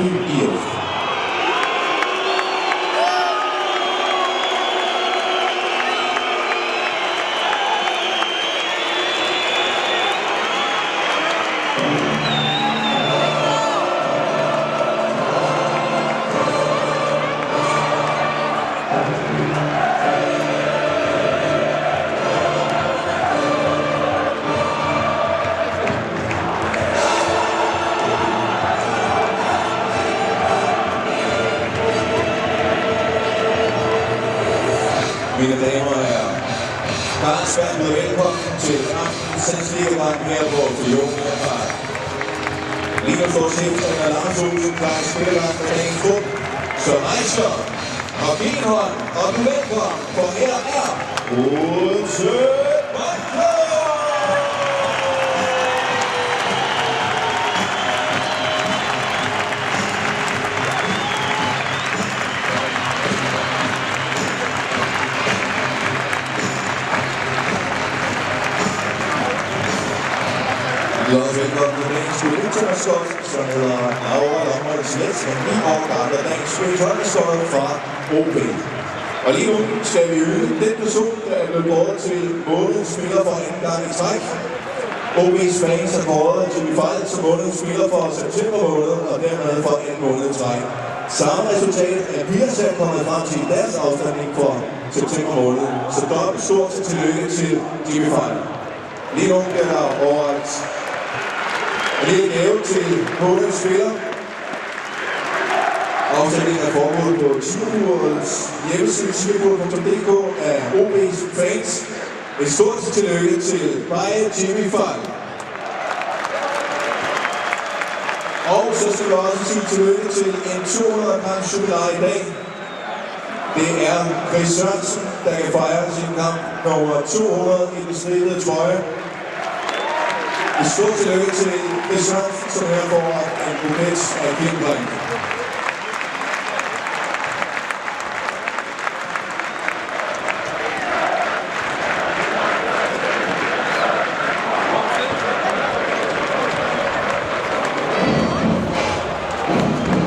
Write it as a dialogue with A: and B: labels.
A: Brøndby IF. Mine damer og herrer, Carlsberg byder velkommen til aftenens sandsligekamp her på Fionia Park. Lige nu står cheftræner Lars Olsen klar i spilleren med dagens fund, så rejs dig og giv en hånd og du velkommen, for her er Odense Boldklub! Vi er også velkommen til dagens skytterskot, som hedder Laura Lommer Svets, en ny overgang af dagens skytterskot fra OB. Og lige nu skal vi yde den person, der er blevet båret til månedens spiller for anden gang i træk. OB's fans har kåret Jimmy Fejl som månedens spiller for september måned, og dermed for en måned i træk. Samme resultat er Piers er kommet frem til deres afstemning for september måned, så dobbelt stort tillykke til Jimmy Fejl. Lige nu er der overragt og det er en gave til månedens spiller. Afsendingen er foregået på Tivoli's hjemmeside tivoli.dk af OB's fans. Et stort tillykke til Jimmy Fejl. Og så skal vi også sige tillykke til en 200 gram chokolade i dag. Det er Chris Sørensen, der kan fejre sin kamp nummer 200 i den stridede trøje. Et stort tillykke til Chris Sørensen, som her får en buket af King Drink.